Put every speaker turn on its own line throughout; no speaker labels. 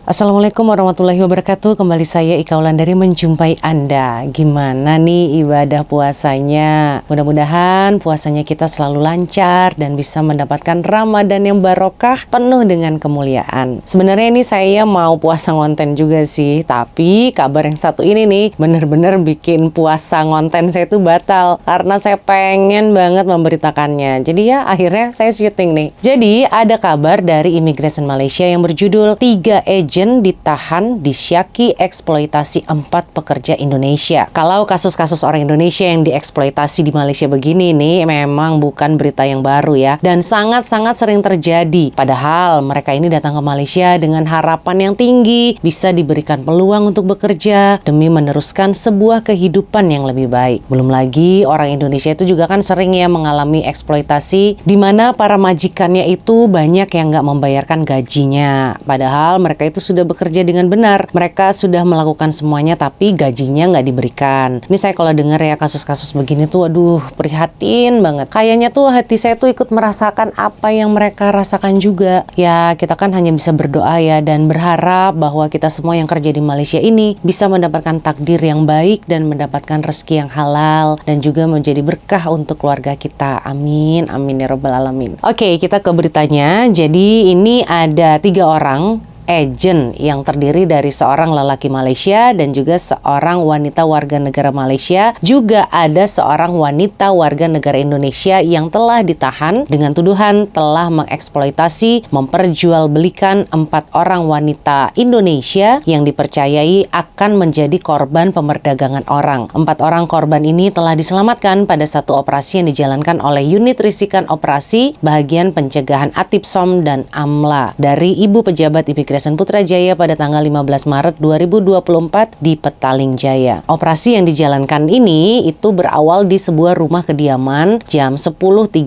Assalamualaikum warahmatullahi wabarakatuh. Kembali saya Ika Wulandari menjumpai Anda. Gimana nih ibadah puasanya? Mudah-mudahan puasanya kita selalu lancar dan bisa mendapatkan Ramadan yang barokah penuh dengan kemuliaan. Sebenarnya ini saya mau puasa ngonten juga sih, tapi kabar yang satu ini nih bener-bener bikin puasa ngonten saya itu batal karena saya pengen banget memberitakannya. Jadi ya akhirnya saya syuting nih. Jadi ada kabar dari Immigration Malaysia yang berjudul 3 agent ditahan disyaki eksploitasi 4 pekerja Indonesia. Kalau kasus-kasus orang Indonesia yang dieksploitasi di Malaysia begini nih memang bukan berita yang baru ya, dan sangat-sangat sering terjadi. Padahal mereka ini datang ke Malaysia dengan harapan yang tinggi bisa diberikan peluang untuk bekerja demi meneruskan sebuah kehidupan yang lebih baik. Belum lagi orang Indonesia itu juga kan sering ya mengalami eksploitasi di mana para majikannya itu banyak yang nggak membayarkan gajinya. Padahal mereka itu sudah bekerja dengan benar. Mereka sudah melakukan semuanya tapi gajinya nggak diberikan. Ini saya kalau dengar ya kasus-kasus begini tuh aduh prihatin banget. Kayaknya tuh hati saya tuh ikut merasakan apa yang mereka rasakan juga. Ya kita kan hanya bisa berdoa ya dan berharap bahwa kita semua yang kerja di Malaysia ini bisa mendapatkan takdir yang baik dan mendapatkan rezeki yang halal dan juga menjadi berkah untuk keluarga kita. Amin, amin ya rabbal alamin. Oke, kita ke beritanya. Jadi ini ada 3 orang agen yang terdiri dari seorang lelaki Malaysia dan juga seorang wanita warga negara Malaysia. Juga ada seorang wanita warga negara Indonesia yang telah ditahan dengan tuduhan telah mengeksploitasi, memperjualbelikan 4 orang wanita Indonesia yang dipercayai akan menjadi korban pemerdagangan orang. 4 orang korban ini telah diselamatkan pada satu operasi yang dijalankan oleh Unit Risikan Operasi Bahagian Pencegahan Atipsom dan AMLA dari Ibu Pejabat Imigrasi Putrajaya pada tanggal 15 Maret 2024 di Petaling Jaya. Operasi yang dijalankan ini itu berawal di sebuah rumah kediaman jam 10.30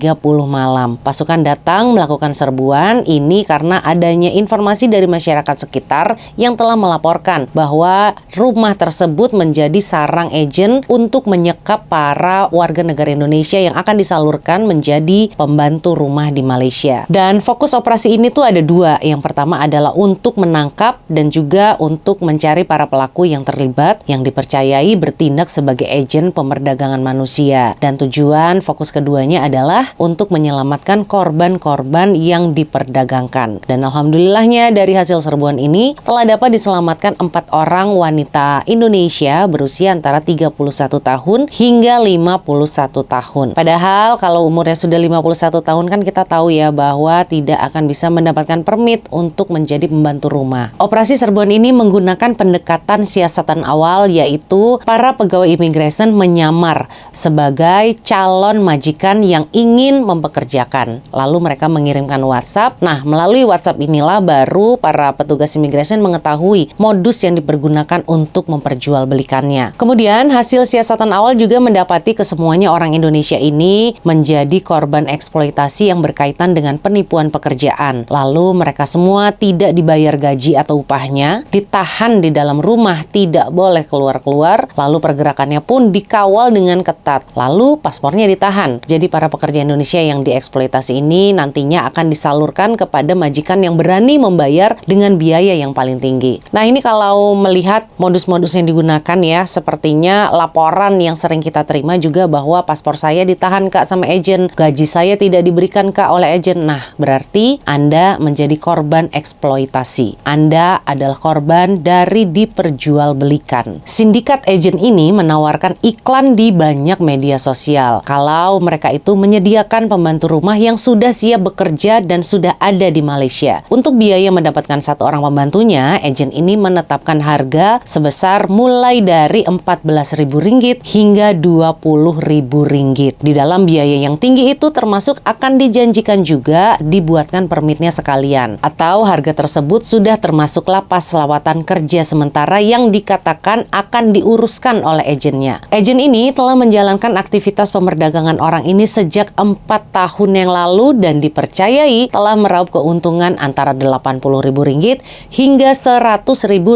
malam. Pasukan datang melakukan serbuan ini karena adanya informasi dari masyarakat sekitar yang telah melaporkan bahwa rumah tersebut menjadi sarang agen untuk menyekap para warga negara Indonesia yang akan disalurkan menjadi pembantu rumah di Malaysia. Dan fokus operasi ini tuh ada 2. Yang pertama adalah untuk menangkap dan juga untuk mencari para pelaku yang terlibat yang dipercayai bertindak sebagai agen pemerdagangan manusia. Dan tujuan fokus keduanya adalah untuk menyelamatkan korban-korban yang diperdagangkan. Dan alhamdulillahnya dari hasil serbuan ini telah dapat diselamatkan 4 orang wanita Indonesia berusia antara 31 tahun hingga 51 tahun. Padahal kalau umurnya sudah 51 tahun kan kita tahu ya bahwa tidak akan bisa mendapatkan permit untuk menjadi pembantu rumah. Operasi serbuan ini menggunakan pendekatan siasatan awal, yaitu para pegawai imigrasi menyamar sebagai calon majikan yang ingin mempekerjakan. Lalu mereka mengirimkan WhatsApp. Nah, melalui WhatsApp inilah baru para petugas imigrasi mengetahui modus yang dipergunakan untuk memperjualbelikannya. Kemudian hasil siasatan awal juga mendapati kesemuanya orang Indonesia ini menjadi korban eksploitasi yang berkaitan dengan penipuan pekerjaan. Lalu mereka semua tidak dibayar gaji atau upahnya, ditahan di dalam rumah, tidak boleh keluar-keluar, lalu pergerakannya pun dikawal dengan ketat, lalu paspornya ditahan. Jadi para pekerja Indonesia yang dieksploitasi ini nantinya akan disalurkan kepada majikan yang berani membayar dengan biaya yang paling tinggi. Nah ini kalau melihat modus-modus yang digunakan ya, sepertinya laporan yang sering kita terima juga bahwa paspor saya ditahan Kak sama agen, gaji saya tidak diberikan Kak oleh agen. Nah berarti Anda menjadi korban eksploitasi. Anda adalah korban dari diperjualbelikan. Sindikat agen ini menawarkan iklan di banyak media sosial. Kalau mereka itu menyediakan pembantu rumah yang sudah siap bekerja dan sudah ada di Malaysia. Untuk biaya mendapatkan 1 orang pembantunya, agen ini menetapkan harga sebesar mulai dari Rp14.000 hingga Rp20.000. Di dalam biaya yang tinggi itu termasuk akan dijanjikan juga dibuatkan permitnya sekalian. Atau harga tersebut sudah termasuk lapas lawatan kerja sementara yang dikatakan akan diuruskan oleh agennya. Agen ini telah menjalankan aktivitas pemerdagangan orang ini sejak 4 tahun yang lalu dan dipercayai telah meraup keuntungan antara Rp80.000 hingga Rp100.000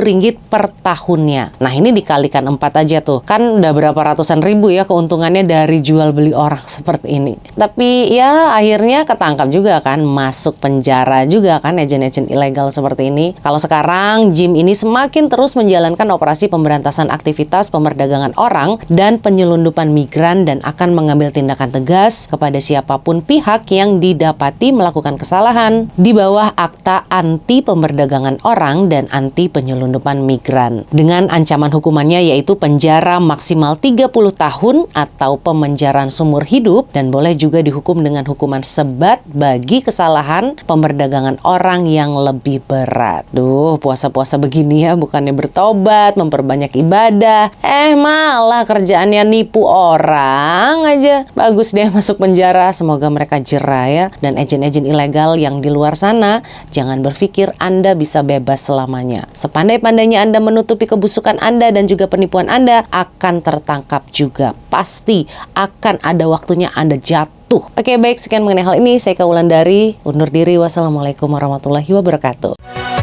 per tahunnya. Nah ini dikalikan 4 aja tuh, kan udah berapa ratusan ribu ya keuntungannya dari jual beli orang seperti ini. Tapi ya akhirnya ketangkap juga kan, masuk penjara juga kan agen-agen ilegal seperti seperti ini. Kalau sekarang Jim ini semakin terus menjalankan operasi pemberantasan aktivitas pemerdagangan orang dan penyelundupan migran dan akan mengambil tindakan tegas kepada siapapun pihak yang didapati melakukan kesalahan di bawah Akta Anti Pemerdagangan Orang dan Anti Penyelundupan Migran. Dengan ancaman hukumannya yaitu penjara maksimal 30 tahun atau pemenjaraan seumur hidup dan boleh juga dihukum dengan hukuman sebat bagi kesalahan pemerdagangan orang yang lebih berat. Duh, puasa-puasa begini ya, bukannya bertobat, memperbanyak ibadah, malah kerjaannya nipu orang aja. Bagus deh masuk penjara, semoga mereka jera ya. Dan agen-agen ilegal yang di luar sana, jangan berpikir Anda bisa bebas selamanya. Sepandai-pandainya Anda menutupi kebusukan Anda dan juga penipuan Anda, akan tertangkap juga. Pasti akan ada waktunya Anda jatuh. Oke, baik, sekian mengenai hal ini. Saya Ika Wulandari, undur diri. Wassalamualaikum warahmatullahi wabarakatuh.